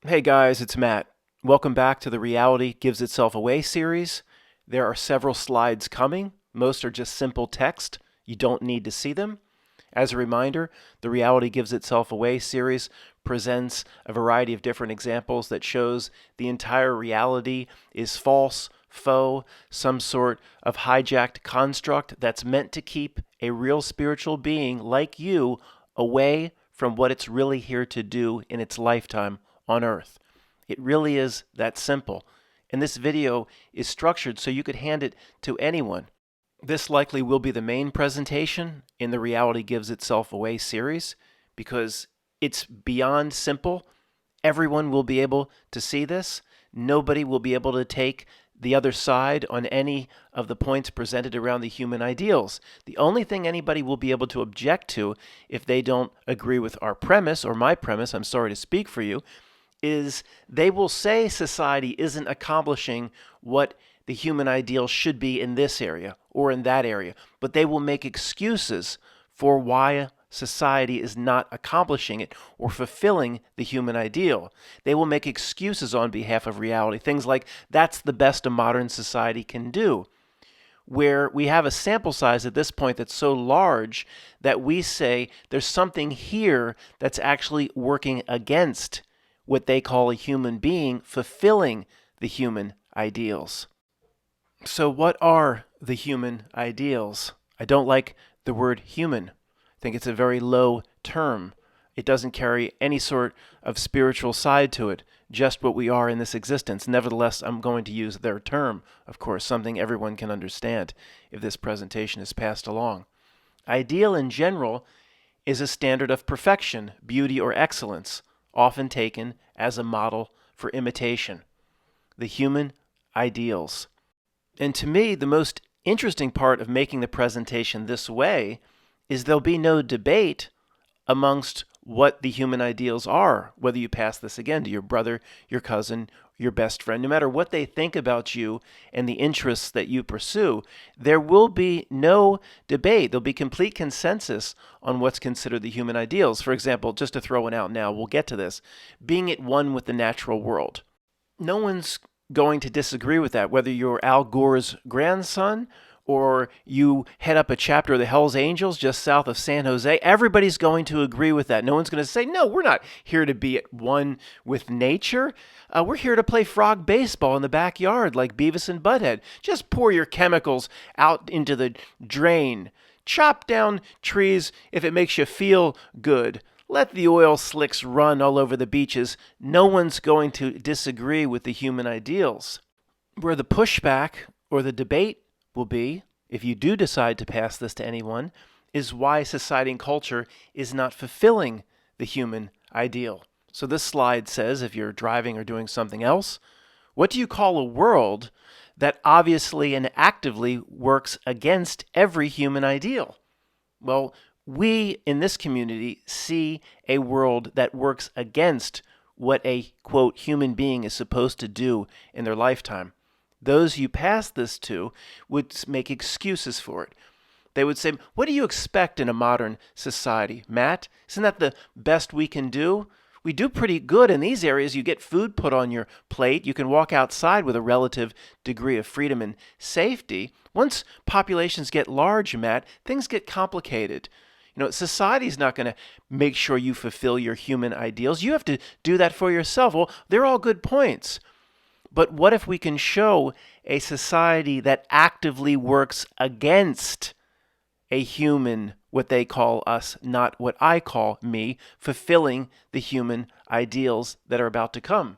Hey guys, it's Matt. Welcome back to the Reality Gives Itself Away series. There are several slides coming. Most are just simple text. You don't need to see them. As a reminder, the Reality Gives Itself Away series presents a variety of different examples that shows the entire reality is false, faux, some sort of hijacked construct that's meant to keep a real spiritual being like you away from what it's really here to do in its lifetime on Earth. It really is that simple. And this video is structured so you could hand it to anyone. This likely will be the main presentation in the Reality Gives Itself Away series because it's beyond simple. Everyone will be able to see this. Nobody will be able to take the other side on any of the points presented around the human ideals. The only thing anybody will be able to object to if they don't agree with our premise, or my premise, I'm sorry to speak for you, is they will say society isn't accomplishing what the human ideal should be in this area or in that area, but they will make excuses for why society is not accomplishing it or fulfilling the human ideal. They will make excuses on behalf of reality, things like that's the best a modern society can do, where we have a sample size at this point that's so large that we say there's something here that's actually working against what they call a human being fulfilling the human ideals. So, what are the human ideals? I don't like the word human. I think it's a very low term. It doesn't carry any sort of spiritual side to it, just what we are in this existence. Nevertheless, I'm going to use their term, of course, something everyone can understand if this presentation is passed along. Ideal in general is a standard of perfection, beauty, or excellence, often taken as a model for imitation. The human ideals. And to me, the most interesting part of making the presentation this way is there'll be no debate amongst what the human ideals are, whether you pass this again to your brother, your cousin, your best friend, no matter what they think about you and the interests that you pursue, there will be no debate. There'll be complete consensus on what's considered the human ideals. For example, just to throw one out now, we'll get to this, being at one with the natural world. No one's going to disagree with that, whether you're Al Gore's grandson or you head up a chapter of the Hells Angels just south of San Jose. Everybody's going to agree with that. No one's going to say, no, we're not here to be at one with nature. We're here to play frog baseball in the backyard like Beavis and Butthead. Just pour your chemicals out into the drain. Chop down trees if it makes you feel good. Let the oil slicks run all over the beaches. No one's going to disagree with the human ideals. Where the pushback or the debate will be, if you do decide to pass this to anyone, is why society and culture is not fulfilling the human ideal. So this slide says, if you're driving or doing something else, what do you call a world that obviously and actively works against every human ideal? Well, we in this community see a world that works against what a, quote, human being is supposed to do in their lifetime. Those you pass this to would make excuses for it. They would say, what do you expect in a modern society? Matt, isn't that the best we can do? We do pretty good in these areas. You get food put on your plate. You can walk outside with a relative degree of freedom and safety. Once populations get large, Matt, things get complicated. Society's not going to make sure you fulfill your human ideals. You have to do that for yourself. Well, they're all good points. But what if we can show a society that actively works against a human, what they call us, not what I call me, fulfilling the human ideals that are about to come?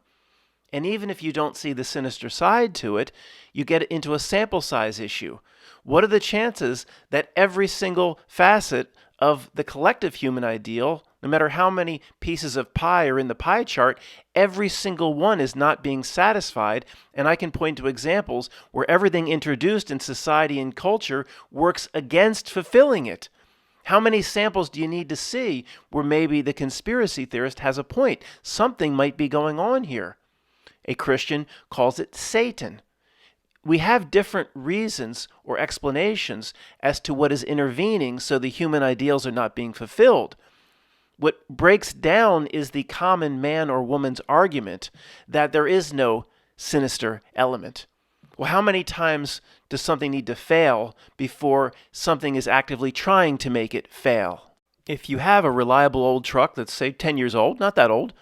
And even if you don't see the sinister side to it, you get into a sample size issue. What are the chances that every single facet of the collective human ideal, no matter how many pieces of pie are in the pie chart, every single one is not being satisfied? And I can point to examples where everything introduced in society and culture works against fulfilling it. How many samples do you need to see where maybe the conspiracy theorist has a point? Something might be going on here. A Christian calls it Satan. We have different reasons or explanations as to what is intervening so the human ideals are not being fulfilled. What breaks down is the common man or woman's argument that there is no sinister element. Well, how many times does something need to fail before something is actively trying to make it fail? If you have a reliable old truck that's, say, 10 years old, not that old,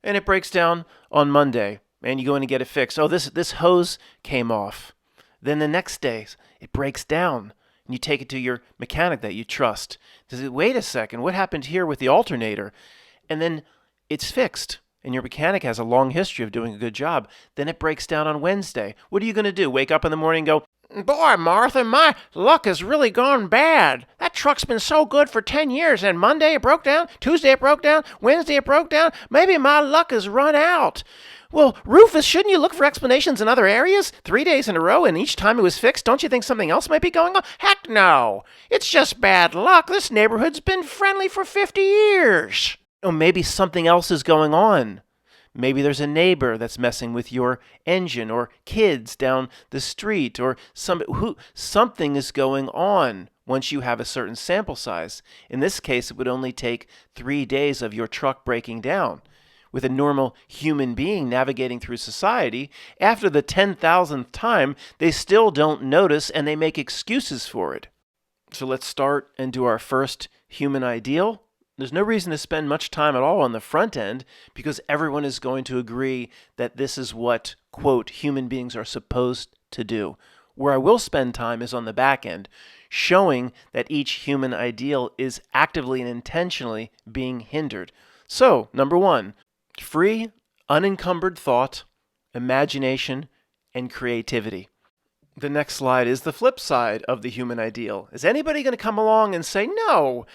and it breaks down on Monday, and you go in and get it fixed. Oh, this hose came off. Then the next day, it breaks down, and you take it to your mechanic that you trust. Does it, wait a second, what happened here with the alternator? And then it's fixed, and your mechanic has a long history of doing a good job. Then it breaks down on Wednesday. What are you going to do? Wake up in the morning and go, "Boy, Martha, my luck has really gone bad. That truck's been so good for 10 years, and Monday it broke down, Tuesday it broke down, Wednesday it broke down. Maybe my luck has run out." Well, Rufus, shouldn't you look for explanations in other areas? 3 days in a row, and each time it was fixed, don't you think something else might be going on? Heck no. It's just bad luck. This neighborhood's been friendly for 50 years. Oh, maybe something else is going on. Maybe there's a neighbor that's messing with your engine, or kids down the street, or something is going on once you have a certain sample size. In this case, it would only take 3 days of your truck breaking down. With a normal human being navigating through society, after the 10,000th time, they still don't notice and they make excuses for it. So let's start and do our first human ideal. There's no reason to spend much time at all on the front end because everyone is going to agree that this is what, quote, human beings are supposed to do. Where I will spend time is on the back end, showing that each human ideal is actively and intentionally being hindered. So, number 1, free, unencumbered thought, imagination, and creativity. The next slide is the flip side of the human ideal. Is anybody going to come along and say, no,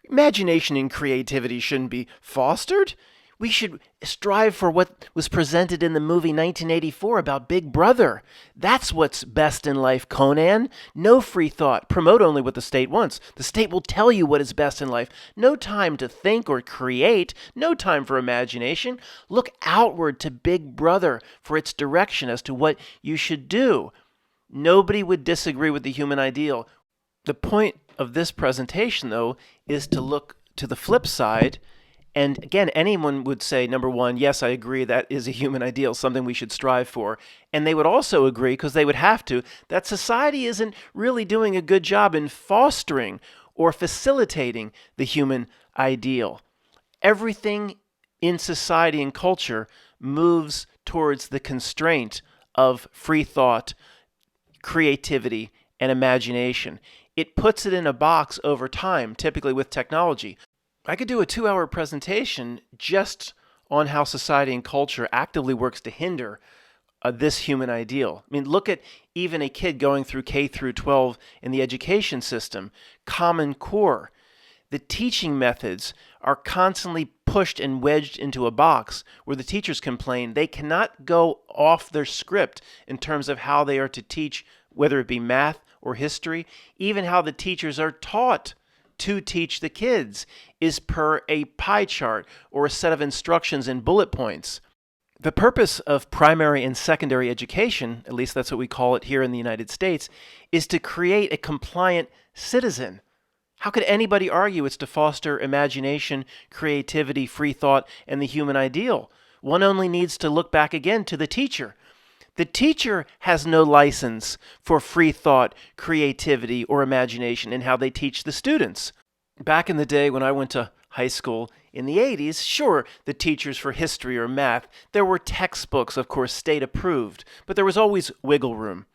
imagination and creativity shouldn't be fostered? We should strive for what was presented in the movie 1984 about Big Brother. That's what's best in life, Conan. No free thought. Promote only what the state wants. The state will tell you what is best in life. No time to think or create. No time for imagination. Look outward to Big Brother for its direction as to what you should do. Nobody would disagree with the human ideal. The point of this presentation, though, is to look to the flip side. And again, anyone would say, number 1, yes, I agree, that is a human ideal, something we should strive for. And they would also agree, because they would have to, that society isn't really doing a good job in fostering or facilitating the human ideal. Everything in society and culture moves towards the constraint of free thought, creativity, and imagination. It puts it in a box over time, typically with technology. I could do a 2-hour presentation just on how society and culture actively works to hinder this human ideal. I mean, look at even a kid going through K through 12 in the education system, Common Core. The teaching methods are constantly pushed and wedged into a box where the teachers complain they cannot go off their script in terms of how they are to teach, whether it be math or history, even how the teachers are taught to teach the kids is per a pie chart or a set of instructions and bullet points. The purpose of primary and secondary education, at least that's what we call it here in the United States, is to create a compliant citizen. How could anybody argue it's to foster imagination, creativity, free thought, and the human ideal? One only needs to look back again to the teacher. The teacher has no license for free thought, creativity, or imagination in how they teach the students. Back in the day when I went to high school in the 80s, sure, the teachers for history or math, there were textbooks, of course, state approved, but there was always wiggle room.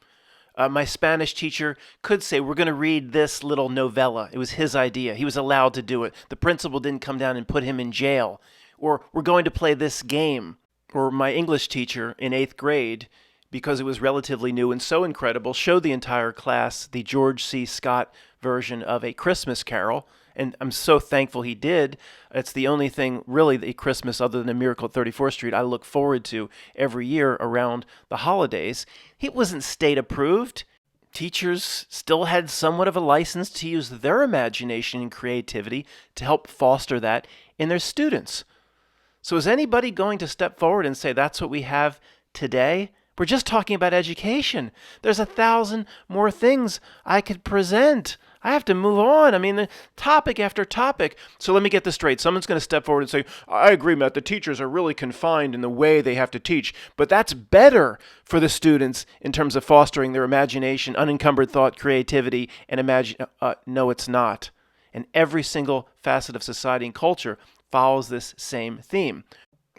My Spanish teacher could say, we're going to read this little novella. It was his idea. He was allowed to do it. The principal didn't come down and put him in jail. Or we're going to play this game. Or my English teacher in 8th grade, because it was relatively new and so incredible, showed the entire class the George C. Scott version of A Christmas Carol. And I'm so thankful he did. It's the only thing really that Christmas, other than A Miracle at 34th Street, I look forward to every year around the holidays. It wasn't state approved. Teachers still had somewhat of a license to use their imagination and creativity to help foster that in their students. So is anybody going to step forward and say that's what we have today? We're just talking about education. There's 1,000 more things I could present. I have to move on. I mean, the topic after topic. So let me get this straight. Someone's going to step forward and say, I agree, Matt, the teachers are really confined in the way they have to teach, but that's better for the students in terms of fostering their imagination, unencumbered thought, creativity, and imagine. No, it's not. And every single facet of society and culture follows this same theme.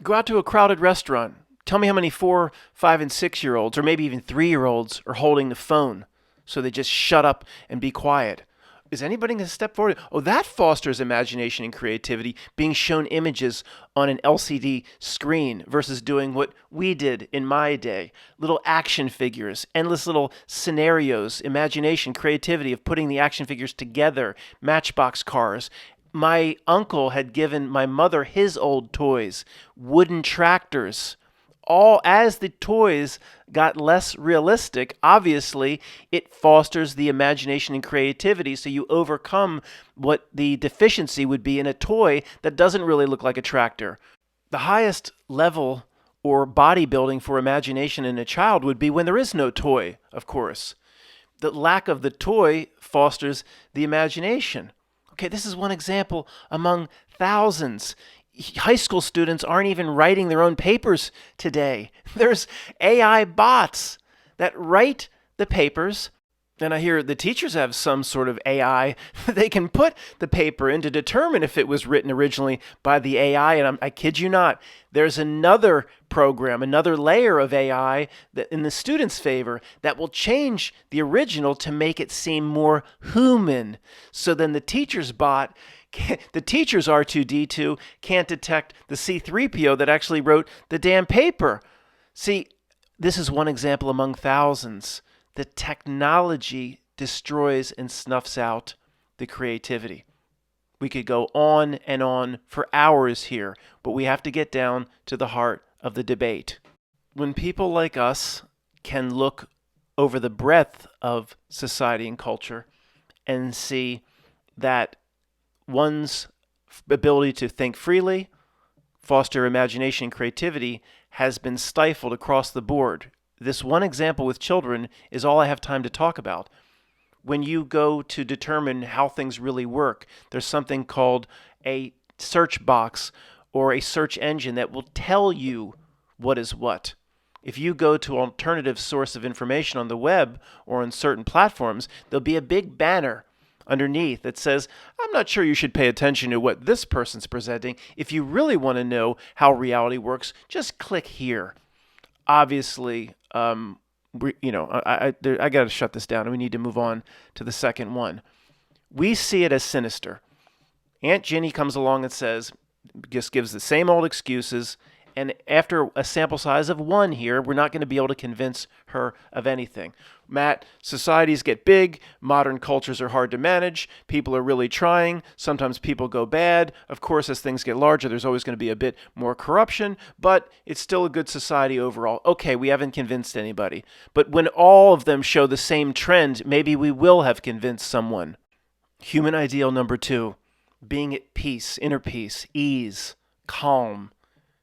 Go out to a crowded restaurant. Tell me how many 4, 5, and 6-year-olds, or maybe even 3-year-olds, are holding the phone so they just shut up and be quiet. Is anybody going to step forward? Oh, that fosters imagination and creativity, being shown images on an LCD screen versus doing what we did in my day. Little action figures, endless little scenarios, imagination, creativity of putting the action figures together, matchbox cars. My uncle had given my mother his old toys, wooden tractors. All as the toys got less realistic, obviously, it fosters the imagination and creativity, so you overcome what the deficiency would be in a toy that doesn't really look like a tractor. The highest level or bodybuilding for imagination in a child would be when there is no toy, of course. The lack of the toy fosters the imagination. Okay, this is one example among thousands. High school students aren't even writing their own papers today. There's AI bots that write the papers. And I hear the teachers have some sort of AI. They can put the paper in to determine if it was written originally by the AI. And I kid you not, there's another program, another layer of AI that in the students' favor that will change the original to make it seem more human. So then the teacher's bot, the teacher's R2-D2 can't detect the C3PO that actually wrote the damn paper. See, this is one example among thousands. The technology destroys and snuffs out the creativity. We could go on and on for hours here, but we have to get down to the heart of the debate. When people like us can look over the breadth of society and culture and see that one's ability to think freely, foster imagination and creativity has been stifled across the board. This one example with children is all I have time to talk about. When you go to determine how things really work, there's something called a search box or a search engine that will tell you what is what. If you go to an alternative source of information on the web or on certain platforms, there'll be a big banner underneath that says, I'm not sure you should pay attention to what this person's presenting. If you really want to know how reality works, just click here. Obviously, I got to shut this down and we need to move on to the second one. We see it as sinister. Aunt Ginny comes along and says, just gives the same old excuses. And after a sample size of 1 here, we're not going to be able to convince her of anything. Matt, societies get big, modern cultures are hard to manage, people are really trying, sometimes people go bad. Of course, as things get larger, there's always going to be a bit more corruption, but it's still a good society overall. Okay, we haven't convinced anybody. But when all of them show the same trend, maybe we will have convinced someone. Human ideal number 2, being at peace, inner peace, ease, calm,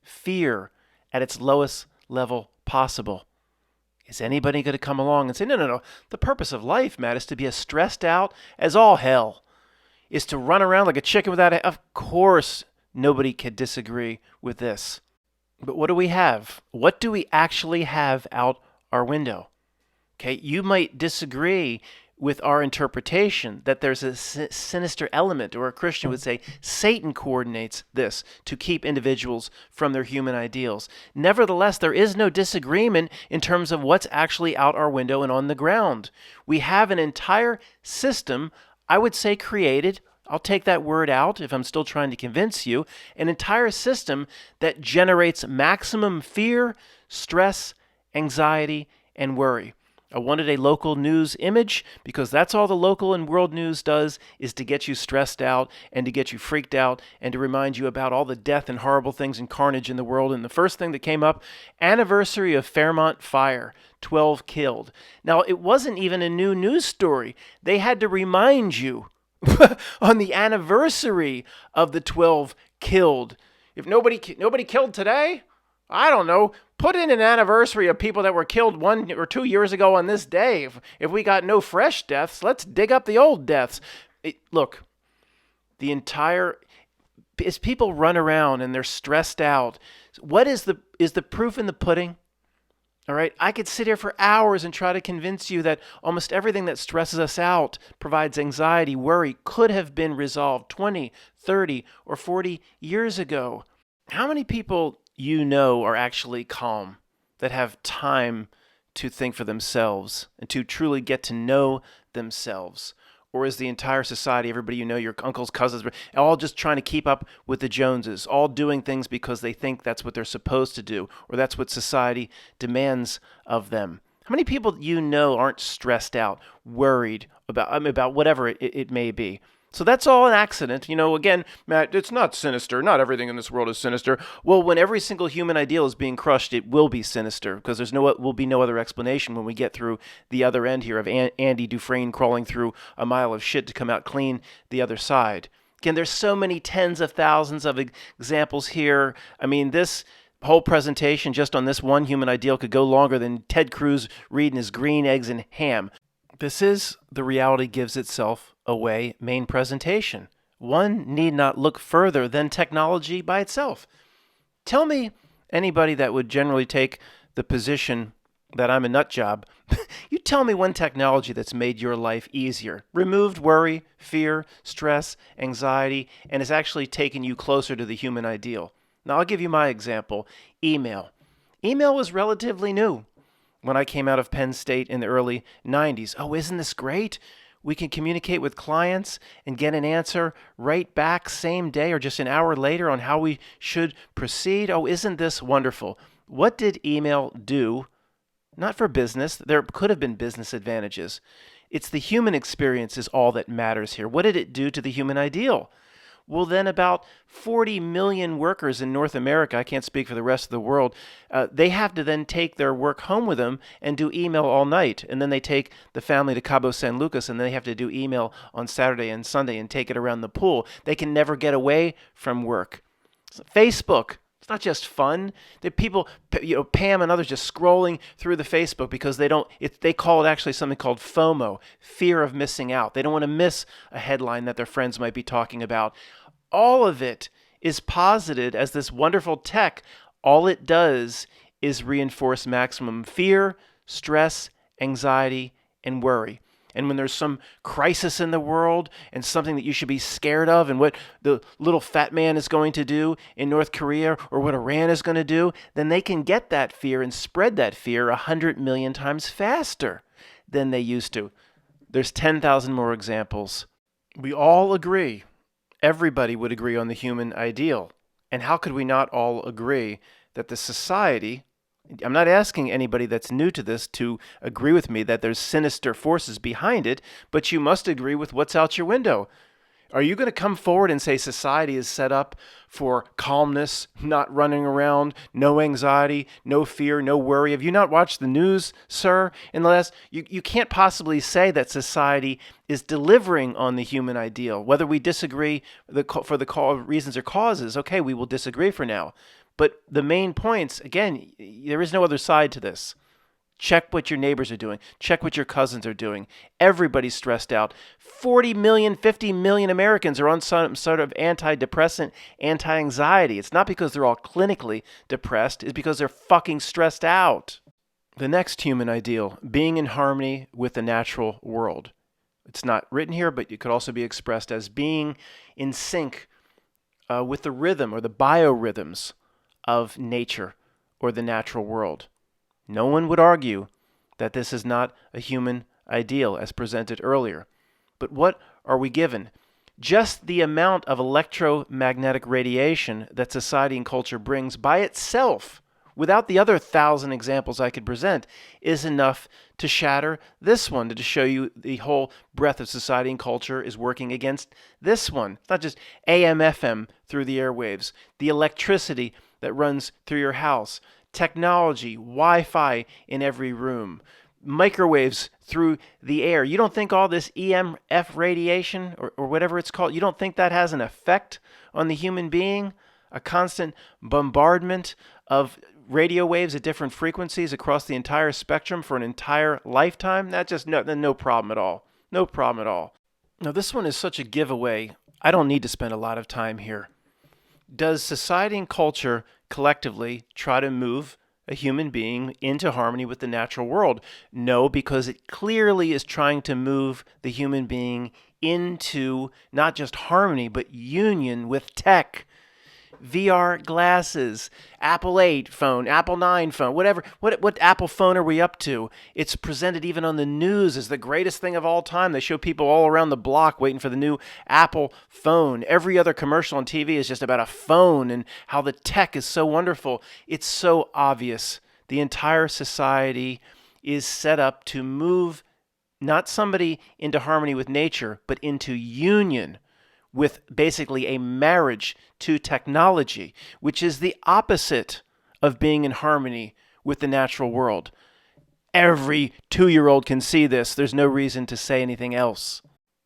fear at its lowest level possible. Is anybody going to come along and say, no, the purpose of life, Matt, is to be as stressed out as all hell, is to run around like a chicken without a... Of course, nobody can disagree with this. But what do we have? What do we actually have out our window? Okay, you might disagree with our interpretation that there's a sinister element, or a Christian would say Satan coordinates this to keep individuals from their human ideals. Nevertheless, there is no disagreement in terms of what's actually out our window and on the ground. We have an entire system, I would say created, I'll take that word out if I'm still trying to convince you, an entire system that generates maximum fear, stress, anxiety, and worry. I wanted a local news image because that's all the local and world news does, is to get you stressed out and to get you freaked out and to remind you about all the death and horrible things and carnage in the world. And the first thing that came up, anniversary of Fairmont fire, 12 killed. Now, it wasn't even a new news story. They had to remind you on the anniversary of the 12 killed. If nobody killed today, I don't know, put in an anniversary of people that were killed 1 or 2 years ago on this day. If we got no fresh deaths, let's dig up the old deaths. Look, the entire as people run around and they're stressed out, what is the proof in the pudding? All right, I could sit here for hours and try to convince you that almost everything that stresses us out, provides anxiety, worry, could have been resolved 20, 30, or 40 years ago. How many people you know are actually calm, that have time to think for themselves and to truly get to know themselves? Or is the entire society, everybody you know, your uncles, cousins, all just trying to keep up with the Joneses, all doing things because they think that's what they're supposed to do, or that's what society demands of them? How many people you know aren't stressed out, worried about whatever it may be? So that's all an accident. Again, Matt, it's not sinister. Not everything in this world is sinister. Well, when every single human ideal is being crushed, it will be sinister because will be no other explanation when we get through the other end here of Andy Dufresne crawling through a mile of shit to come out clean the other side. Again, there's so many tens of thousands of examples here. I mean, this whole presentation just on this one human ideal could go longer than Ted Cruz reading his green eggs and ham. This is The Reality Gives Itself Away main presentation. One need not look further than technology by itself. Tell me anybody that would generally take the position that I'm a nut job. You tell me one technology that's made your life easier, removed worry, fear, stress, anxiety, and has actually taken you closer to the human ideal. Now, I'll give you my example. Email. Email was relatively new when I came out of Penn State in the early 90s. Oh, isn't this great? We can communicate with clients and get an answer right back same day or just an hour later on how we should proceed. Oh, isn't this wonderful? What did email do? Not for business. There could have been business advantages. It's the human experience is all that matters here. What did it do to the human ideal? Well, then about 40 million workers in North America, I can't speak for the rest of the world, they have to then take their work home with them and do email all night. And then they take the family to Cabo San Lucas and they have to do email on Saturday and Sunday and take it around the pool. They can never get away from work. Facebook. It's not just fun. The people, Pam and others just scrolling through the Facebook because they call it actually something called FOMO, fear of missing out. They don't want to miss a headline that their friends might be talking about. All of it is posited as this wonderful tech. All it does is reinforce maximum fear, stress, anxiety, and worry. And when there's some crisis in the world and something that you should be scared of and what the little fat man is going to do in North Korea or what Iran is going to do, then they can get that fear and spread that fear 100 million times faster than they used to. There's 10,000 more examples. We all agree. Everybody would agree on the human ideal. And how could we not all agree that the society, I'm not asking anybody that's new to this to agree with me that there's sinister forces behind it, but you must agree with what's out your window. Are you going to come forward and say society is set up for calmness, not running around, no anxiety, no fear, no worry? Have you not watched the news, sir? You can't possibly say that society is delivering on the human ideal. Whether we disagree for the reasons or causes, okay, we will disagree for now. But the main points, again, there is no other side to this. Check what your neighbors are doing. Check what your cousins are doing. Everybody's stressed out. 40 million, 50 million Americans are on some sort of antidepressant, anti-anxiety. It's not because they're all clinically depressed. It's because they're fucking stressed out. The next human ideal, being in harmony with the natural world. It's not written here, but it could also be expressed as being in sync with the rhythm or the biorhythms of nature or the natural world. No one would argue that this is not a human ideal as presented earlier. But what are we given? Just the amount of electromagnetic radiation that society and culture brings by itself, without the other 1,000 examples I could present, is enough to shatter this one, to show you the whole breadth of society and culture is working against this one. It's not just AM, FM through the airwaves, the electricity that runs through your house, technology, Wi-Fi in every room, microwaves through the air. You don't think all this EMF radiation or whatever it's called, you don't think that has an effect on the human being? A constant bombardment of radio waves at different frequencies across the entire spectrum for an entire lifetime, that's just no problem at all. No problem at all. Now, this one is such a giveaway. I don't need to spend a lot of time here. Does society and culture collectively try to move a human being into harmony with the natural world? No, because it clearly is trying to move the human being into not just harmony, but union with tech. VR glasses, Apple 8 phone, Apple 9 phone, whatever. What Apple phone are we up to? It's presented even on the news as the greatest thing of all time. They show people all around the block waiting for the new Apple phone. Every other commercial on TV is just about a phone and how the tech is so wonderful. It's so obvious. The entire society is set up to move not somebody into harmony with nature, but into union with basically a marriage to technology, which is the opposite of being in harmony with the natural world. Every 2-year-old can see this. There's no reason to say anything else.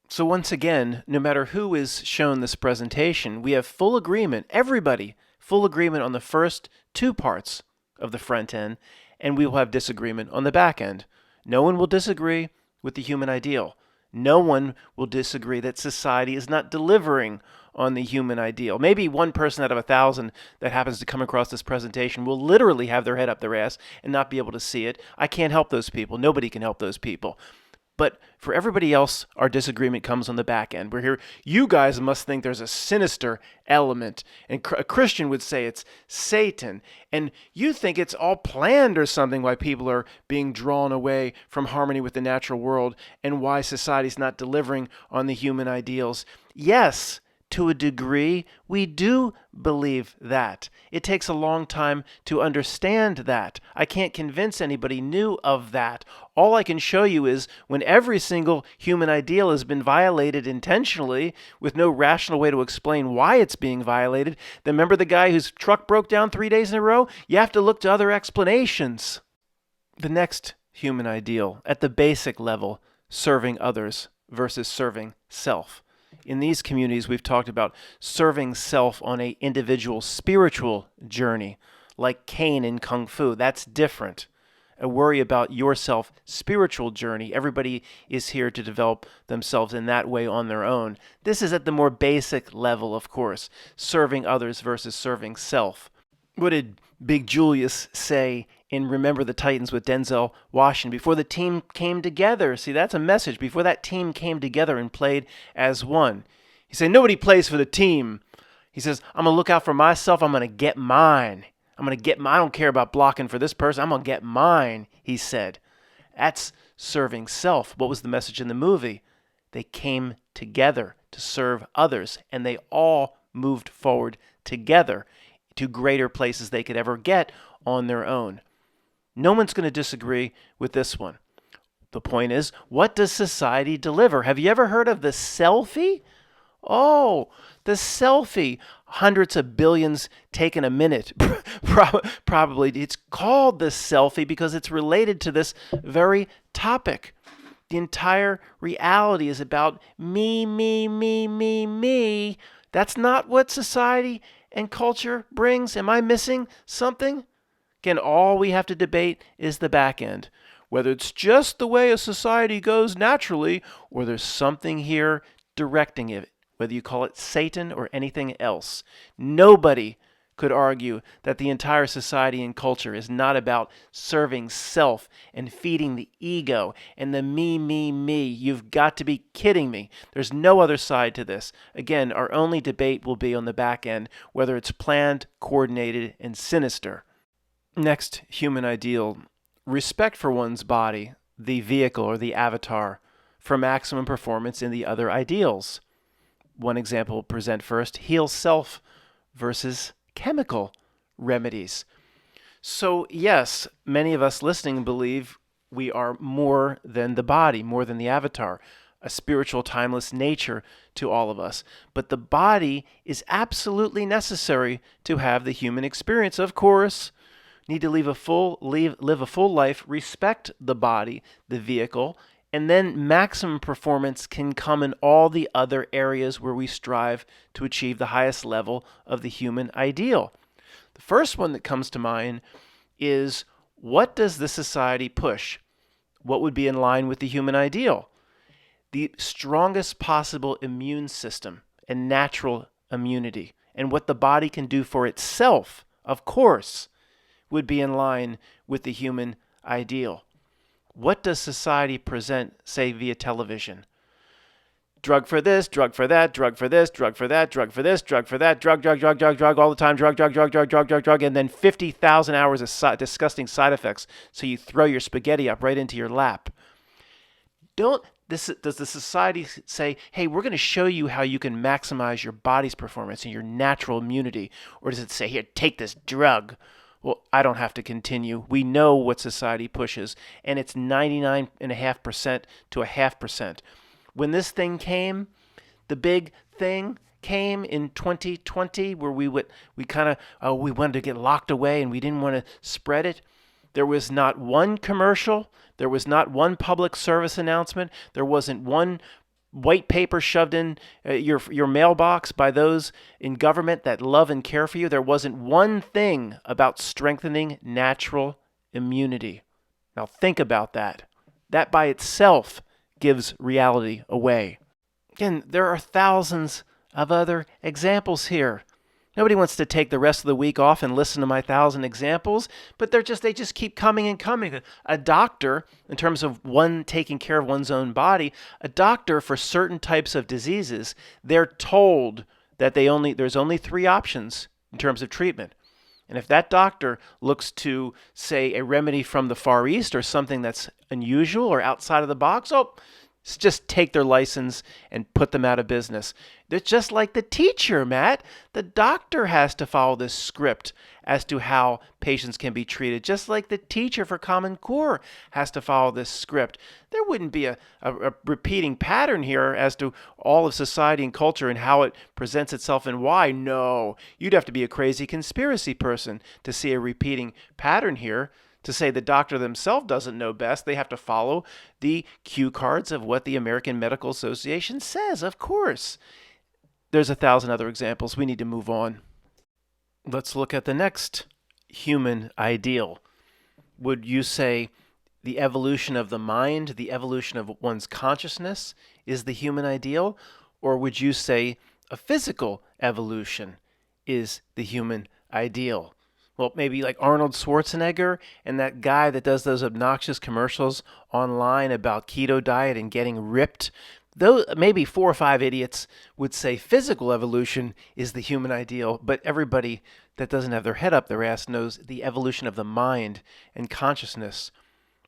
So once again, no matter who is shown this presentation, we have full agreement, everybody, full agreement on the first 2 parts of the front end, and we will have disagreement on the back end. No one will disagree with the human ideal. No one will disagree that society is not delivering on the human ideal. Maybe one person out of 1,000 that happens to come across this presentation will literally have their head up their ass and not be able to see it. I can't help those people. Nobody can help those people. But for everybody else, our disagreement comes on the back end. We're here, you guys must think there's a sinister element. And a Christian would say it's Satan. And you think it's all planned or something, why people are being drawn away from harmony with the natural world and why society's not delivering on the human ideals. Yes, to a degree, we do believe that. It takes a long time to understand that. I can't convince anybody new of that. All I can show you is when every single human ideal has been violated intentionally with no rational way to explain why it's being violated, then remember the guy whose truck broke down 3 days in a row? You have to look to other explanations. The next human ideal, at the basic level, serving others versus serving self. In these communities, we've talked about serving self on an individual spiritual journey, like Cain in Kung Fu. That's different. A worry about yourself spiritual journey. Everybody is here to develop themselves in that way on their own. This is at the more basic level, of course, serving others versus serving self. What did Big Julius say in Remember the Titans with Denzel Washington? Before the team came together, see, that's a message. Before that team came together and played as one. He said, nobody plays for the team. He says, I'm going to look out for myself. I'm going to get mine. I don't care about blocking for this person. I'm going to get mine, he said. That's serving self. What was the message in the movie? They came together to serve others, and they all moved forward together to greater places they could ever get on their own. No one's going to disagree with this one. The point is, what does society deliver? Have you ever heard of the selfie? Oh, the selfie. Hundreds of billions taken a minute. Probably. It's called the selfie because it's related to this very topic. The entire reality is about me, me, me, me, me. That's not what society and culture brings. Am I missing something? Again, all we have to debate is the back end. Whether it's just the way a society goes naturally, or there's something here directing it, whether you call it Satan or anything else. Nobody could argue that the entire society and culture is not about serving self and feeding the ego and the me, me, me. You've got to be kidding me. There's no other side to this. Again, our only debate will be on the back end, whether it's planned, coordinated, and sinister. Next human ideal, respect for one's body, the vehicle or the avatar, for maximum performance in the other ideals. One example we'll present first, heal self versus chemical remedies. So yes, many of us listening believe we are more than the body, more than the avatar, a spiritual, timeless nature to all of us. But the body is absolutely necessary to have the human experience, of course. Need to live a full life, respect the body, the vehicle, and then maximum performance can come in all the other areas where we strive to achieve the highest level of the human ideal. The first one that comes to mind is, what does the society push? What would be in line with the human ideal? The strongest possible immune system and natural immunity, and what the body can do for itself, of course, would be in line with the human ideal. What does society present, say, via television? Drug for this, drug for that, drug for this, drug for that, drug for this, drug for that, drug, all the time, drug, and then 50,000 hours of disgusting side effects. So you throw your spaghetti up right into your lap. Does the society say, hey, we're going to show you how you can maximize your body's performance and your natural immunity? Or does it say, here, take this drug? Well, I don't have to continue. We know what society pushes, and it's 99.5% to 0.5%. When this thing came, the big thing came in 2020, where we wanted to get locked away and we didn't want to spread it. There was not one commercial. There was not one public service announcement. There wasn't one white paper shoved in your mailbox by those in government that love and care for you. There wasn't one thing about strengthening natural immunity. Now think about that. That by itself gives reality away. Again, there are thousands of other examples here. Nobody wants to take the rest of the week off and listen to my 1,000 examples, but they just keep coming and coming. A doctor, in terms of one taking care of one's own body, a doctor for certain types of diseases, they're told that there's only 3 options in terms of treatment. And if that doctor looks to, say, a remedy from the Far East or something that's unusual or outside of the box, just take their license and put them out of business. It's just like the teacher, Matt. The doctor has to follow this script as to how patients can be treated, just like the teacher for Common Core has to follow this script. There wouldn't be a repeating pattern here as to all of society and culture and how it presents itself and why. No, you'd have to be a crazy conspiracy person to see a repeating pattern here. To say the doctor themselves doesn't know best, they have to follow the cue cards of what the American Medical Association says, of course. There's 1,000 other examples. We need to move on. Let's look at the next human ideal. Would you say the evolution of the mind, the evolution of one's consciousness is the human ideal? Or would you say a physical evolution is the human ideal? Well, maybe like Arnold Schwarzenegger and that guy that does those obnoxious commercials online about keto diet and getting ripped. Though maybe 4 or 5 idiots would say physical evolution is the human ideal, but everybody that doesn't have their head up their ass knows the evolution of the mind and consciousness.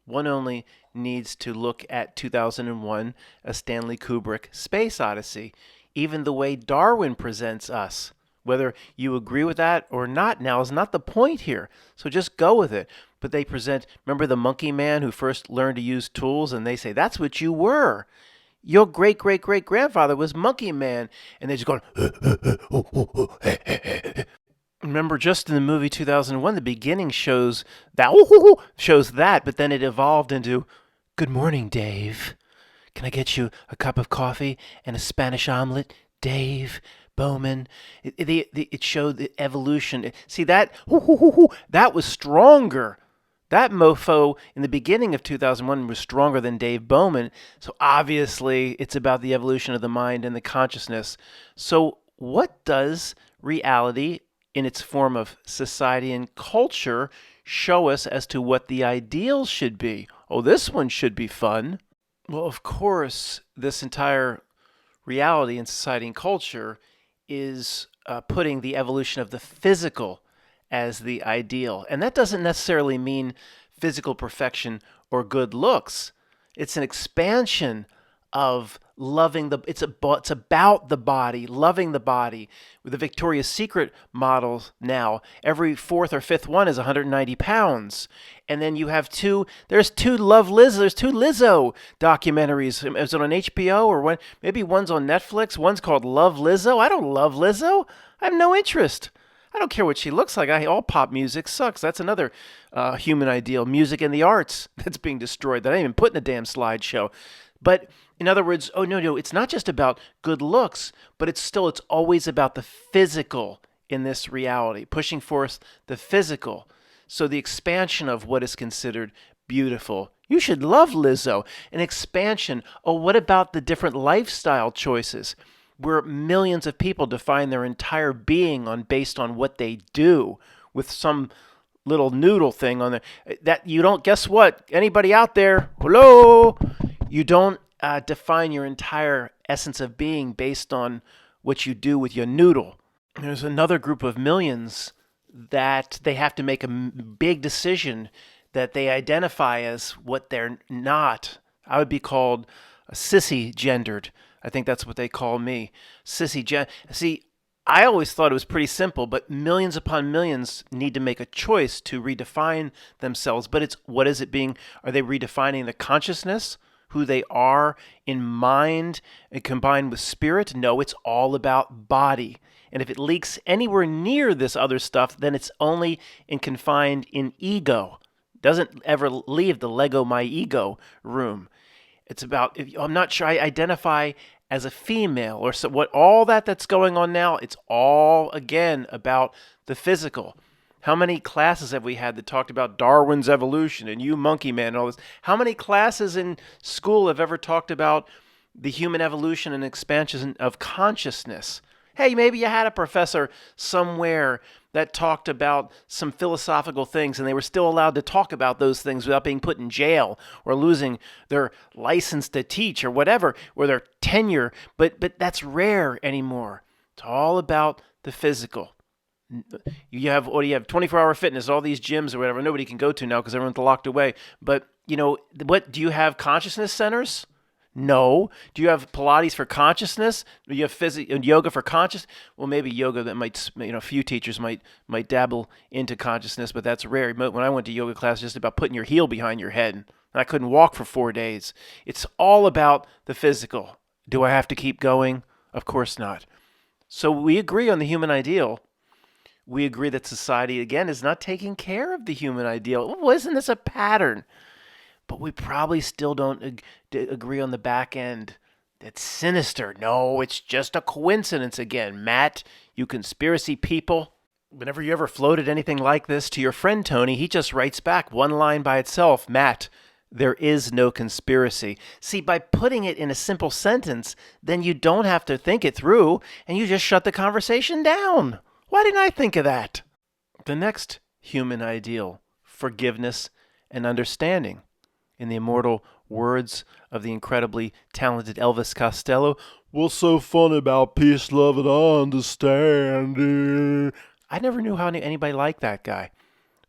One only needs to look at 2001, a Stanley Kubrick Space Odyssey. Even the way Darwin presents us. Whether you agree with that or not now is not the point here. So just go with it. But they present, remember the monkey man who first learned to use tools, and they say, that's what you were. Your great-great-great-grandfather was monkey man. And they're just going, remember just in the movie 2001, the beginning shows that, but then it evolved into, good morning, Dave. Can I get you a cup of coffee and a Spanish omelet, Dave? Bowman, it showed the evolution. See, that was stronger. That mofo in the beginning of 2001 was stronger than Dave Bowman. So obviously, it's about the evolution of the mind and the consciousness. So what does reality in its form of society and culture show us as to what the ideal should be? Oh, this one should be fun. Well, of course, this entire reality in society and culture is putting the evolution of the physical as the ideal. And that doesn't necessarily mean physical perfection or good looks. It's an expansion of loving it's about the body, loving the body. With the Victoria's Secret models now, every 4th or 5th one is 190 pounds. And then you have there's two Lizzo documentaries. Is it on HBO or maybe one's on Netflix? One's called Love Lizzo. I don't love Lizzo. I have no interest. I don't care what she looks like. All pop music sucks. That's another human ideal. Music and the arts that's being destroyed that I didn't even put in a damn slideshow. But in other words, no, it's not just about good looks, but it's always about the physical in this reality, pushing forth the physical. So the expansion of what is considered beautiful. You should love Lizzo. An expansion. Oh, what about the different lifestyle choices where millions of people define their entire being based on what they do with some little noodle thing on there that you don't, guess what? Anybody out there? Hello? You don't define your entire essence of being based on what you do with your noodle. There's another group of millions that they have to make a big decision that they identify as what they're not. I would be called a sissy gendered. I think that's what they call me. Sissy gen. See, I always thought it was pretty simple, but millions upon millions need to make a choice to redefine themselves. But it's, what is it being? Are they redefining the consciousness, who they are in mind, and combined with spirit? No, it's all about body. And if it leaks anywhere near this other stuff, then it's only confined in ego. Doesn't ever leave the Lego my ego room. It's about, I'm not sure I identify as a female or so, what all that's going on now. It's all, again, about the physical. How many classes have we had that talked about Darwin's evolution and you monkey man and all this? How many classes in school have ever talked about the human evolution and expansion of consciousness? Hey, maybe you had a professor somewhere that talked about some philosophical things and they were still allowed to talk about those things without being put in jail or losing their license to teach or whatever, or their tenure. But that's rare anymore. It's all about the physical. You have 24-hour fitness, all these gyms or whatever. Nobody can go to now because everyone's locked away. But, what do you have? Consciousness centers? No. Do you have Pilates for consciousness? Do you have yoga for conscious? Well, maybe yoga that might, a few teachers might dabble into consciousness, but that's rare. When I went to yoga class, just about putting your heel behind your head, and I couldn't walk for 4 days. It's all about the physical. Do I have to keep going? Of course not. So we agree on the human ideal. We agree that society, again, is not taking care of the human ideal. Well, isn't this a pattern? But we probably still don't agree on the back end. That's sinister. No, it's just a coincidence again. Matt, you conspiracy people. Whenever you ever floated anything like this to your friend Tony, he just writes back one line by itself. Matt, there is no conspiracy. See, by putting it in a simple sentence, then you don't have to think it through, and you just shut the conversation down. Why didn't I think of that? The next human ideal, forgiveness and understanding. In the immortal words of the incredibly talented Elvis Costello, what's so funny about peace, love, and understanding? I never knew how anybody liked that guy.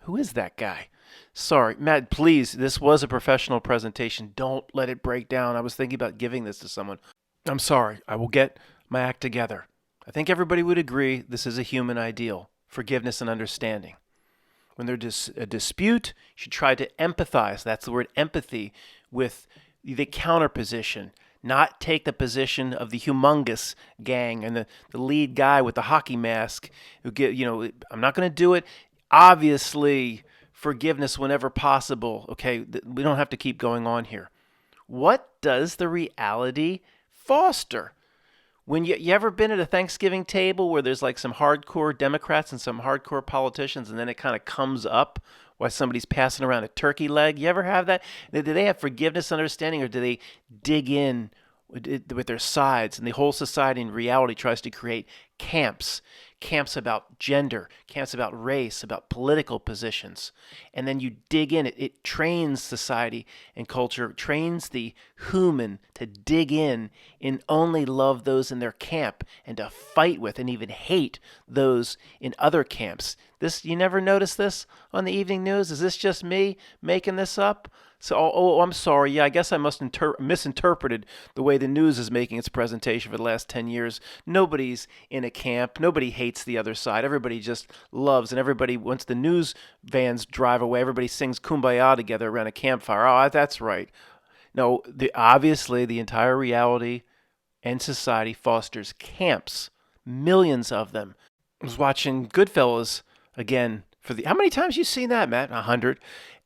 Who is that guy? Sorry, Matt, please, this was a professional presentation. Don't let it break down. I was thinking about giving this to someone. I'm sorry. I will get my act together. I think everybody would agree this is a human ideal, forgiveness and understanding. When there's a dispute, you should try to empathize. That's the word empathy, with the counter position. Not take the position of the humongous gang and the lead guy with the hockey mask who I'm not going to do it. Obviously, forgiveness whenever possible. Okay, we don't have to keep going on here. What does the reality foster? When you ever been at a Thanksgiving table where there's like some hardcore Democrats and some hardcore politicians, and then it kind of comes up while somebody's passing around a turkey leg? You ever have that? Do they have forgiveness, understanding, or do they dig in with their sides? And the whole society in reality tries to create camps about gender, camps about race, about political positions. And then you dig in. It trains society and culture, trains the human to dig in and only love those in their camp and to fight with and even hate those in other camps. You never notice this on the evening news? Is this just me making this up? So, I'm sorry. Yeah, I guess I must misinterpreted the way the news is making its presentation for the last 10 years. Nobody's in a camp. Nobody hates the other side. Everybody just loves, and everybody, once the news vans drive away, everybody sings Kumbaya together around a campfire. Oh, that's right. No, obviously the entire reality and society fosters camps, millions of them. I was watching Goodfellas again how many times you seen that, Matt? 100.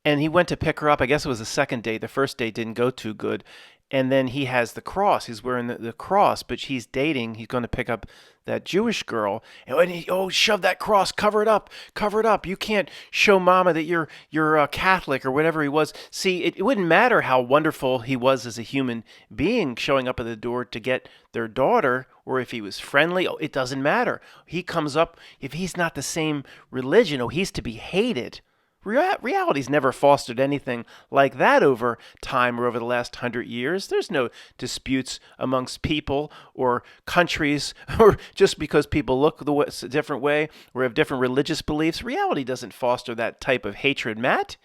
And he went to pick her up. I guess it was the second date. The first date didn't go too good. And then he has the cross. He's wearing the cross, but he's dating. He's going to pick up that Jewish girl. And when shove that cross, cover it up, cover it up. You can't show mama that you're a Catholic or whatever he was. See, it wouldn't matter how wonderful he was as a human being showing up at the door to get their daughter, or if he was friendly. Oh, it doesn't matter. He comes up, if he's not the same religion, he's to be hated. Reality's never fostered anything like that over time or over the last 100 years. There's no disputes amongst people or countries, or just because people look a different way or have different religious beliefs. Reality doesn't foster that type of hatred, Matt.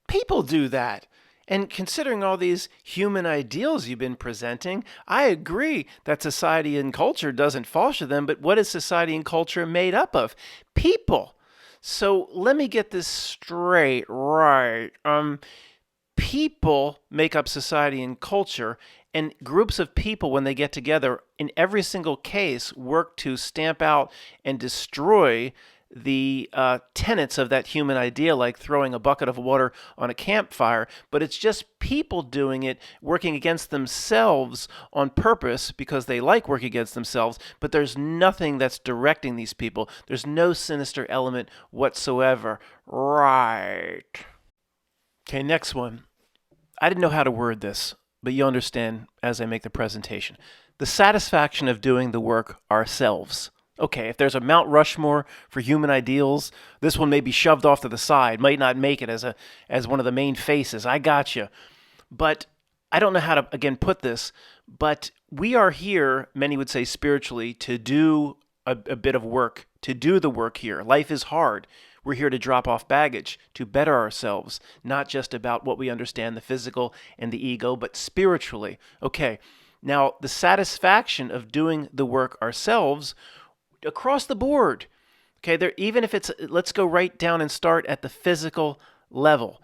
People do that. And considering all these human ideals you've been presenting, I agree that society and culture doesn't foster them, but what is society and culture made up of? People. So let me get this straight, right? People make up society and culture, and groups of people, when they get together, in every single case, work to stamp out and destroy the tenets of that human idea, like throwing a bucket of water on a campfire. But it's just people doing it, working against themselves on purpose because they like working against themselves, but there's nothing that's directing these people. There's no sinister element whatsoever. Right. Okay, next one. I didn't know how to word this, but you'll understand as I make the presentation. The satisfaction of doing the work ourselves. Okay, if there's a Mount Rushmore for human ideals, this one may be shoved off to the side, might not make it as one of the main faces. I got you. But I don't know how to, again, put this, but we are here, many would say spiritually, to do a bit of work, to do the work here. Life is hard. We're here to drop off baggage, to better ourselves, not just about what we understand, the physical and the ego, but spiritually. Okay, now the satisfaction of doing the work ourselves across the board. Okay, there, even if it's, let's go right down and start at the physical level.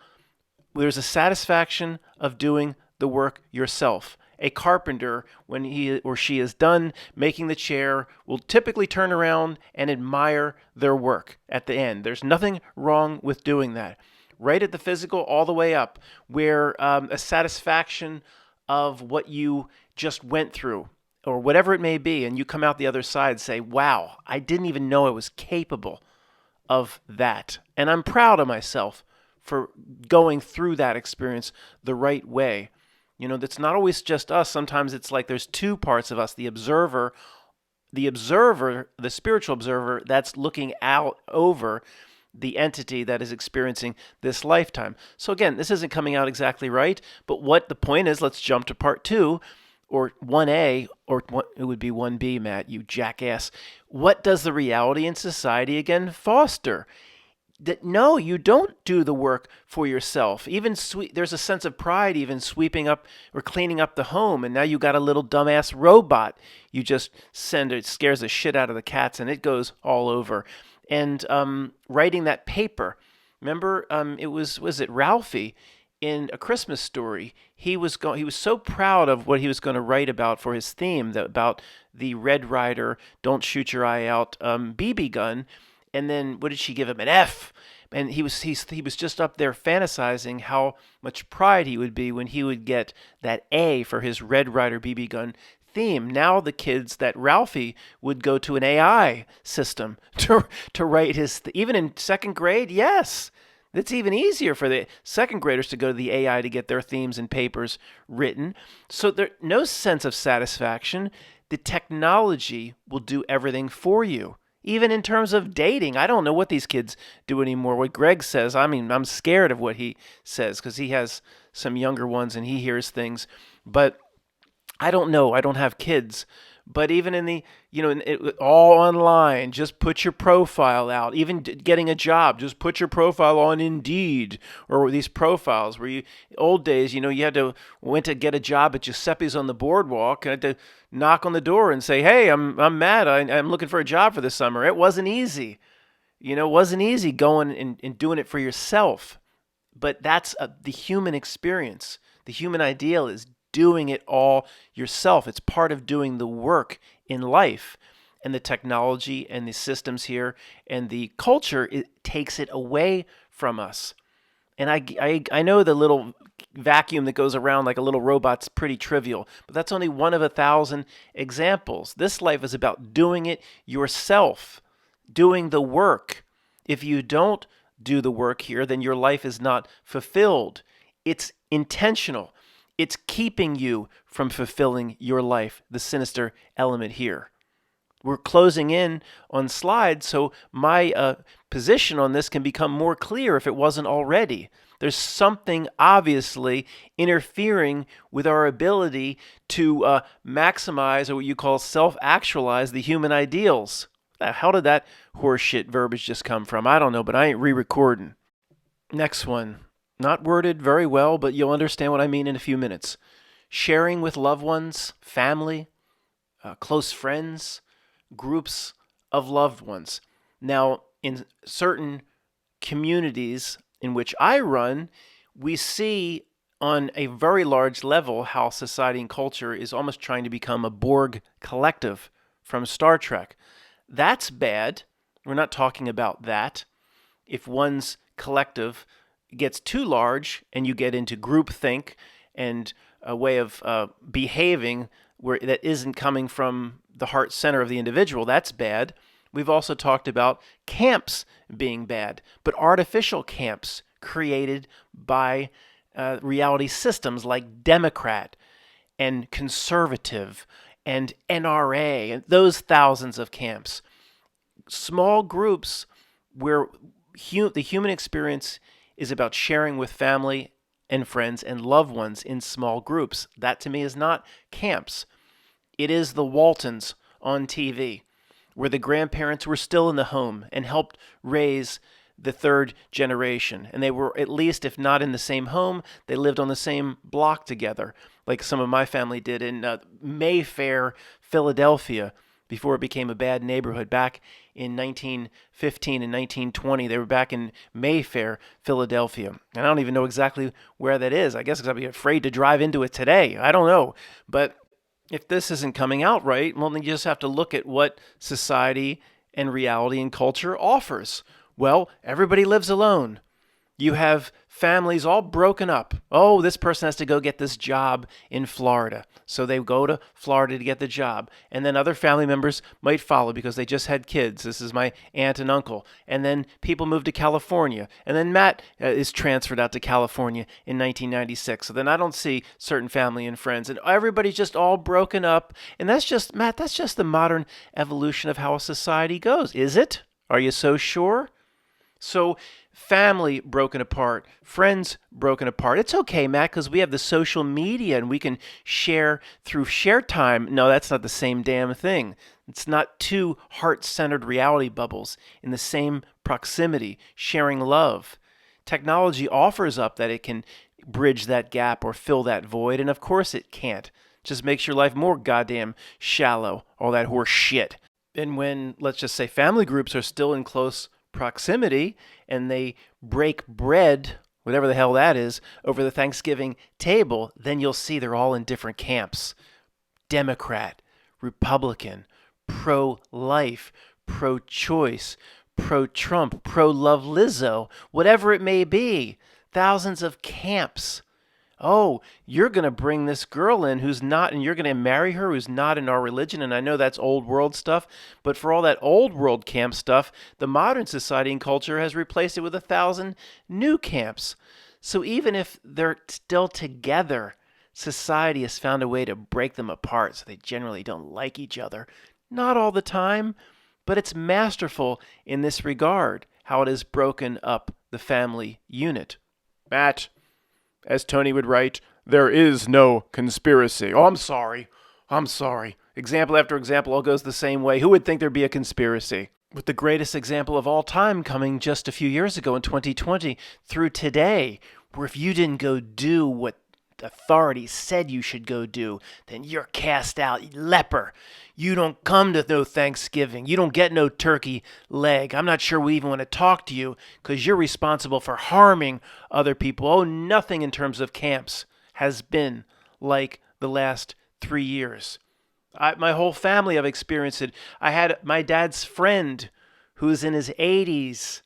There's a satisfaction of doing the work yourself. A carpenter, when he or she is done making the chair, will typically turn around and admire their work at the end. There's nothing wrong with doing that. Right at the physical, all the way up, where a satisfaction of what you just went through, or whatever it may be, and you come out the other side and say, wow, I didn't even know I was capable of that. And I'm proud of myself for going through that experience the right way. You know, that's not always just us. Sometimes it's like there's two parts of us, the observer, the spiritual observer that's looking out over the entity that is experiencing this lifetime. So again, this isn't coming out exactly right, but what the point is, let's jump to part 2. Or 1A, or it would be 1B, Matt, you jackass. What does the reality in society again foster? That no, you don't do the work for yourself. Even there's a sense of pride even sweeping up or cleaning up the home, and now you got a little dumbass robot you just send. It scares the shit out of the cats, and it goes all over. And writing that paper. Remember, was it Ralphie? In A Christmas Story, he was so proud of what he was going to write about for his theme, about the Red Ryder, don't shoot your eye out BB gun, and then what did she give him? An F. And he was just up there fantasizing how much pride he would be when he would get that A for his Red Ryder BB gun theme. Now the kids, that Ralphie would go to an AI system to write his even in second grade. Yes. It's even easier for the second graders to go to the AI to get their themes and papers written. So there's no sense of satisfaction. The technology will do everything for you. Even in terms of dating, I don't know what these kids do anymore. What Greg says, I mean, I'm scared of what he says because he has some younger ones and he hears things. But I don't know. I don't have kids. But even in the, all online, just put your profile out. Even getting a job, just put your profile on Indeed, or these profiles where old days, you went to get a job at Giuseppe's on the boardwalk and had to knock on the door and say, hey, I'm Matt. I'm looking for a job for this summer. It wasn't easy. It wasn't easy going and doing it for yourself. But that's the human experience. The human ideal is doing it all yourself. It's part of doing the work in life. And the technology and the systems here and the culture, it takes it away from us. And I know the little vacuum that goes around like a little robot's pretty trivial. But that's only one of 1,000 examples. This life is about doing it yourself, doing the work. If you don't do the work here, then your life is not fulfilled. It's intentional. It's keeping you from fulfilling your life, the sinister element here. We're closing in on slides, so my position on this can become more clear if it wasn't already. There's something obviously interfering with our ability to maximize, or what you call self-actualize, the human ideals. How did that horseshit verbiage just come from? I don't know, but I ain't re-recording. Next one. Not worded very well, but you'll understand what I mean in a few minutes. Sharing with loved ones, family, close friends, groups of loved ones. Now, in certain communities in which I run, we see on a very large level how society and culture is almost trying to become a Borg collective from Star Trek. That's bad. We're not talking about that. If one's collective gets too large and you get into groupthink and a way of behaving where that isn't coming from the heart center of the individual, that's bad. We've also talked about camps being bad, but artificial camps created by reality systems like Democrat and conservative and NRA and those thousands of camps. Small groups where the human experience is about sharing with family and friends and loved ones in small groups. That to me is not camps. It is the Waltons on TV, where the grandparents were still in the home and helped raise the third generation. And they were, at least if not in the same home, they lived on the same block together, like some of my family did in Mayfair, Philadelphia, before it became a bad neighborhood. Back in 1915 and 1920, they were back in Mayfair, Philadelphia. And I don't even know exactly where that is. I guess because I'd be afraid to drive into it today. I don't know. But if this isn't coming out right, well, then you just have to look at what society and reality and culture offers. Well, everybody lives alone. You have families all broken up. Oh, this person has to go get this job in Florida. So they go to Florida to get the job. And then other family members might follow because they just had kids. This is my aunt and uncle. And then people move to California. And then Matt is transferred out to California in 1996. So then I don't see certain family and friends. And everybody's just all broken up. And that's just, Matt, that's just the modern evolution of how a society goes. Is it? Are you so sure? So family broken apart, friends broken apart. It's okay, Matt, because we have the social media and we can share through share time. No, that's not the same damn thing. It's not two heart-centered reality bubbles in the same proximity, sharing love. Technology offers up that it can bridge that gap or fill that void, and of course it can't. It just makes your life more goddamn shallow, all that horse shit. And when, let's just say, family groups are still in close proximity and they break bread, whatever the hell that is, over the Thanksgiving table, then you'll see they're all in different camps. Democrat, Republican, pro-life, pro-choice, pro-Trump, pro-love Lizzo, whatever it may be. Thousands of camps. Oh, you're going to bring this girl in who's not, and you're going to marry her who's not in our religion. And I know that's old world stuff, but for all that old world camp stuff, the modern society and culture has replaced it with 1,000 new camps. So even if they're still together, society has found a way to break them apart so they generally don't like each other. Not all the time, but it's masterful in this regard, how it has broken up the family unit. Matt, as Tony would write, there is no conspiracy. Oh, I'm sorry. Example after example all goes the same way. Who would think there'd be a conspiracy? With the greatest example of all time coming just a few years ago in 2020 through today, where if you didn't go do what authorities said you should go do, then you're cast out, leper. You don't come to no Thanksgiving. You don't get no turkey leg. I'm not sure we even want to talk to you because you're responsible for harming other people. Oh, nothing in terms of camps has been like the last 3 years. My whole family, I've experienced it. I had my dad's friend who's in his 80s,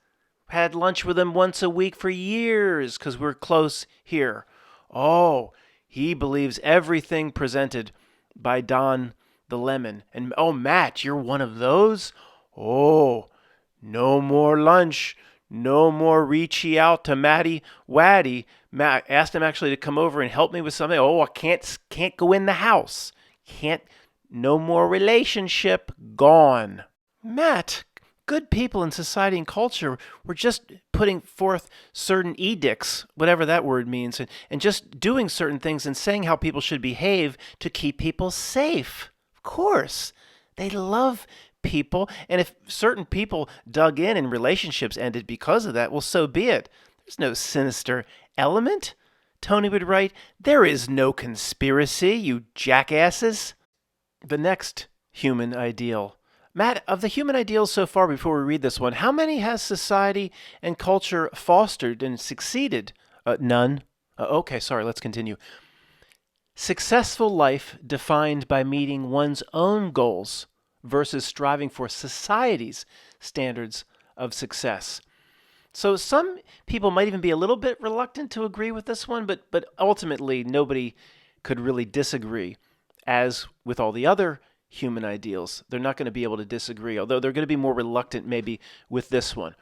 had lunch with him once a week for years because we're close here. Oh, he believes everything presented by Don the Lemon. And oh, Matt, you're one of those? Oh, no more lunch. No more reachy out to Matty Waddy. Matt asked him actually to come over and help me with something. Oh, I can't go in the house. Can't. No more relationship. Gone. Matt, good people in society and culture were just putting forth certain edicts, whatever that word means, and just doing certain things and saying how people should behave to keep people safe. Of course. They love people, and if certain people dug in and relationships ended because of that, well, so be it. There's no sinister element. Tony would write, "There is no conspiracy, you jackasses." The next human ideal. Matt, of the human ideals so far before we read this one, how many has society and culture fostered and succeeded? None. Okay, sorry, let's continue. Successful life defined by meeting one's own goals versus striving for society's standards of success. So some people might even be a little bit reluctant to agree with this one, but ultimately nobody could really disagree. As with all the other human ideals, they're not going to be able to disagree, although they're going to be more reluctant maybe with this one.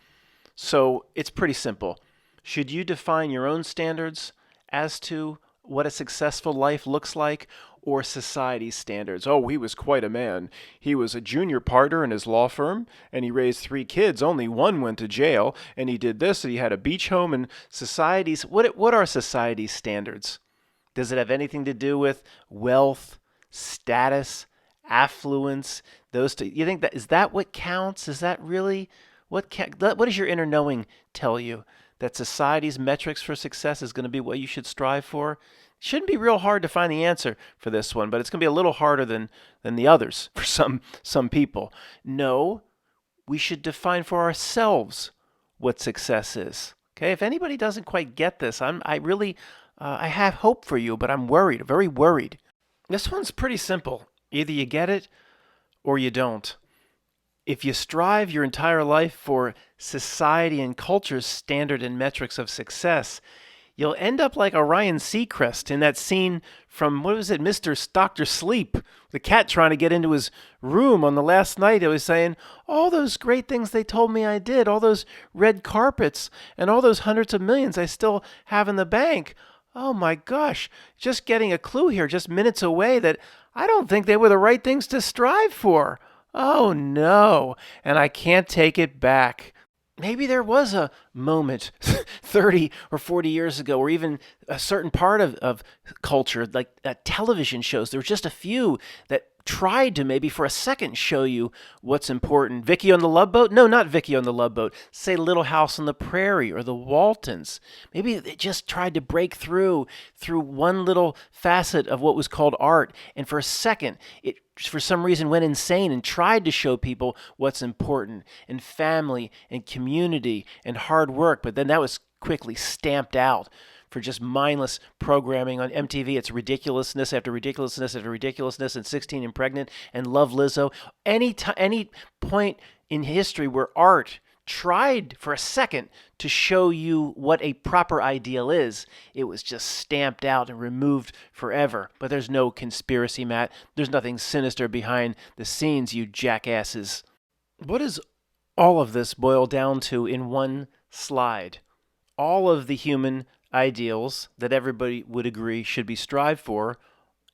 So it's pretty simple. Should you define your own standards as to what a successful life looks like, or society's standards? Oh, he was quite a man. He was a junior partner in his law firm, and he raised 3 kids. Only one went to jail, and he did this, and he had a beach home. And society's, what are society's standards? Does it have anything to do with wealth, status, affluence? You think that is that what counts? Is that really what does your inner knowing tell you? That society's metrics for success is going to be what you should strive for? Shouldn't be real hard to find the answer for this one, but it's going to be a little harder than the others for some people. No, we should define for ourselves what success is. Okay, if anybody doesn't quite get this, I have hope for you, but I'm worried, very worried. This one's pretty simple. Either you get it or you don't. If you strive your entire life for society and culture's standard and metrics of success, you'll end up like Orion Seacrest in that scene from, what was it, Dr. Sleep, the cat trying to get into his room on the last night. He was saying, all those great things they told me I did, all those red carpets, and all those hundreds of millions I still have in the bank. Oh my gosh, just getting a clue here, just minutes away, that I don't think they were the right things to strive for. Oh no, and I can't take it back. Maybe there was a moment 30 or 40 years ago, or even a certain part of culture, like television shows, there were just a few that tried to maybe for a second show you what's important. Vicky on the Love Boat? No, not Vicky on the Love Boat. Say Little House on the Prairie or The Waltons. Maybe they just tried to break through one little facet of what was called art, and for a second it for some reason went insane and tried to show people what's important, and family and community and hard work, but then that was quickly stamped out for just mindless programming on MTV. It's ridiculousness after ridiculousness after ridiculousness, and 16 and Pregnant and Love Lizzo. Any point in history where art tried for a second to show you what a proper ideal is, it was just stamped out and removed forever. But there's no conspiracy, Matt. There's nothing sinister behind the scenes, you jackasses. What does all of this boil down to in one slide? All of the human ideals that everybody would agree should be strived for,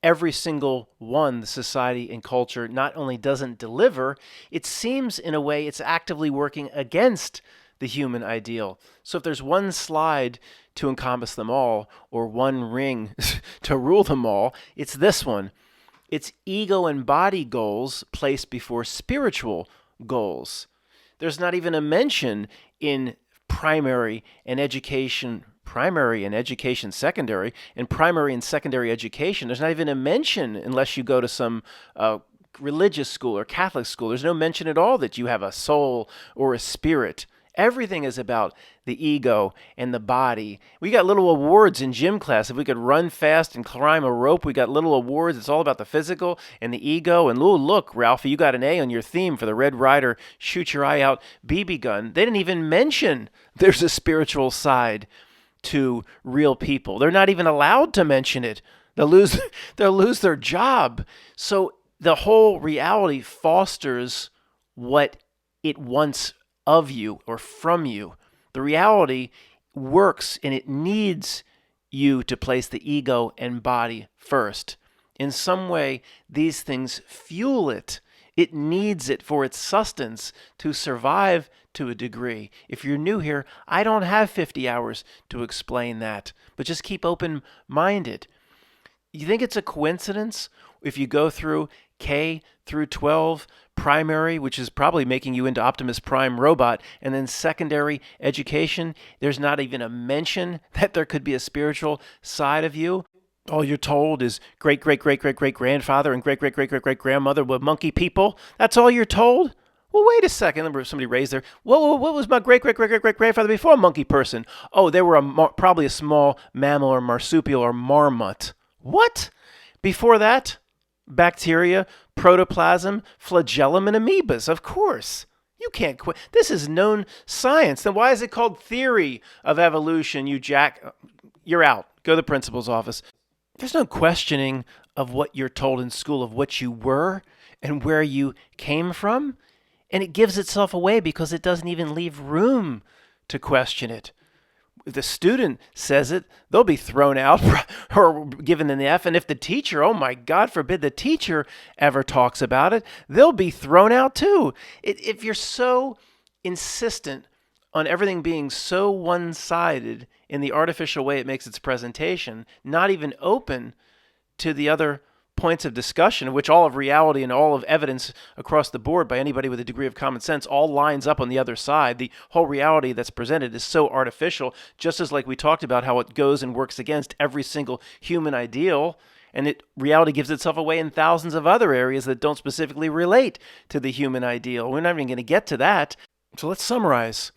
every single one the society and culture not only doesn't deliver, it seems in a way it's actively working against the human ideal. So if there's one slide to encompass them all, or one ring to rule them all, it's this one. It's ego and body goals placed before spiritual goals. There's not even a mention in primary and secondary, and primary and secondary education. There's not even a mention, unless you go to some religious school or Catholic school. There's no mention at all that you have a soul or a spirit. Everything is about the ego and the body. We got little awards in gym class. If we could run fast and climb a rope, we got little awards. It's all about the physical and the ego. And oh, look, Ralphie, you got an A on your theme for the Red Ryder shoot your eye out BB gun. They didn't even mention there's a spiritual side to real people. They're not even allowed to mention it. They'll lose they'll lose their job. So the whole reality fosters what it wants of you or from you. The reality works and it needs you to place the ego and body first. In some way, these things fuel it. It needs it for its sustenance to survive to a degree. If you're new here, I don't have 50 hours to explain that, but just keep open-minded. You think it's a coincidence if you go through K through 12 primary, which is probably making you into Optimus Prime robot, and then secondary education, there's not even a mention that there could be a spiritual side of you? All you're told is great-great-great-great-great-grandfather and great-great-great-great-great-grandmother were monkey people? That's all you're told? Well, wait a second. Somebody raised their, whoa, what was my great-great-great-great-great-grandfather before a monkey person? Oh, they were probably a small mammal or marsupial or marmot. What? Before that? Bacteria, protoplasm, flagellum, and amoebas, of course. You can't quit. This is known science. Then why is it called theory of evolution, you jack? You're out. Go to the principal's office. There's no questioning of what you're told in school, of what you were and where you came from. And it gives itself away because it doesn't even leave room to question it. If the student says it, they'll be thrown out or given an F. And if the teacher, oh my God forbid the teacher ever talks about it, they'll be thrown out too. If you're so insistent on everything being so one-sided in the artificial way it makes its presentation, not even open to the other points of discussion, of which all of reality and all of evidence across the board by anybody with a degree of common sense all lines up on the other side. The whole reality that's presented is so artificial, just as like we talked about how it goes and works against every single human ideal, and reality gives itself away in thousands of other areas that don't specifically relate to the human ideal. We're not even going to get to that. So let's summarize.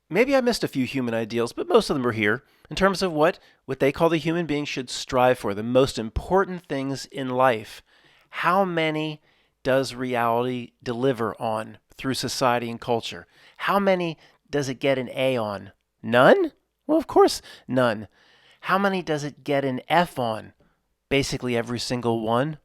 Maybe I missed a few human ideals, but most of them are here in terms of what they call the human being should strive for, the most important things in life. How many does reality deliver on through society and culture? How many does it get an A on? None? Well, of course, none. How many does it get an F on? Basically every single one.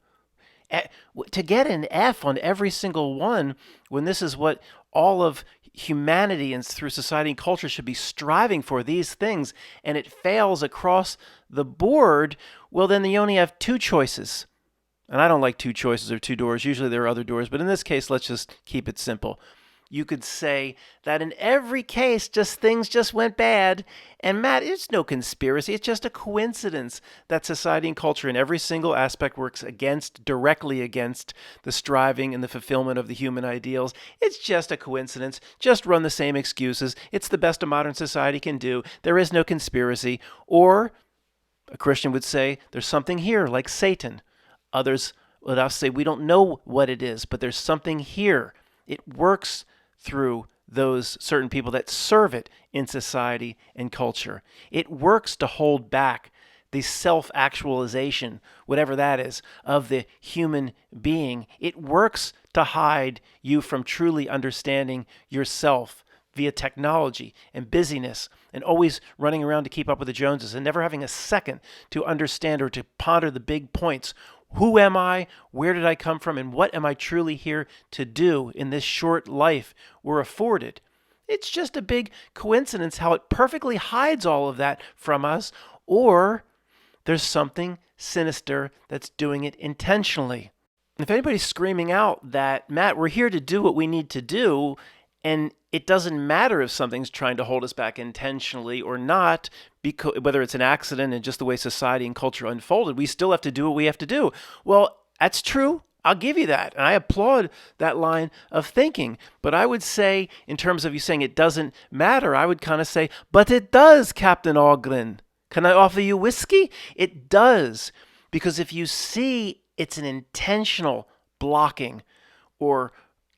To get an F on every single one, when this is what all of humanity and through society and culture should be striving for, these things, and it fails across the board, well, then you only have two choices. And I don't like two choices or two doors. Usually there are other doors, but in this case, let's just keep it simple. You could say that in every case, things just went bad. And Matt, it's no conspiracy. It's just a coincidence that society and culture in every single aspect works directly against the striving and the fulfillment of the human ideals. It's just a coincidence. Just run the same excuses. It's the best a modern society can do. There is no conspiracy. Or a Christian would say there's something here, like Satan. Others would also say we don't know what it is, but there's something here. It works through those certain people that serve it in society and culture. It works to hold back the self-actualization, whatever that is, of the human being. It works to hide you from truly understanding yourself via technology and busyness and always running around to keep up with the Joneses and never having a second to understand or to ponder the big points. Who am I? Where did I come from? And what am I truly here to do in this short life we're afforded? It's just a big coincidence how it perfectly hides all of that from us, or there's something sinister that's doing it intentionally. If anybody's screaming out that, Matt, we're here to do what we need to do, and it doesn't matter if something's trying to hold us back intentionally or not, because whether it's an accident and just the way society and culture unfolded, we still have to do what we have to do. Well, that's true. I'll give you that. And I applaud that line of thinking. But I would say, in terms of you saying it doesn't matter, I would kind of say, but it does, Captain Ogren. Can I offer you whiskey? It does. Because if you see it's an intentional blocking or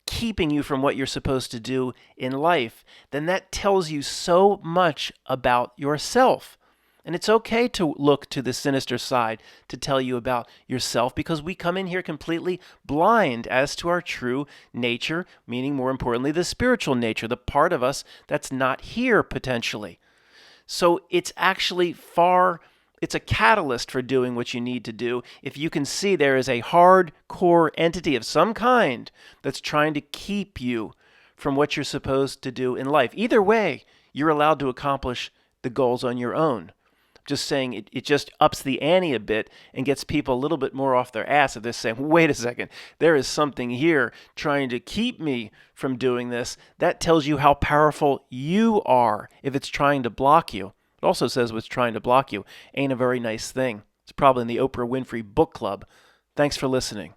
keeping you from what you're supposed to do in life, then that tells you so much about yourself. And it's okay to look to the sinister side to tell you about yourself, because we come in here completely blind as to our true nature, meaning more importantly, the spiritual nature, the part of us that's not here potentially. So it's actually it's a catalyst for doing what you need to do if you can see there is a hardcore entity of some kind that's trying to keep you from what you're supposed to do in life. Either way, you're allowed to accomplish the goals on your own. Just saying it just ups the ante a bit and gets people a little bit more off their ass if they're saying, wait a second, there is something here trying to keep me from doing this. That tells you how powerful you are if it's trying to block you. It also says what's trying to block you ain't a very nice thing. It's probably in the Oprah Winfrey Book Club. Thanks for listening.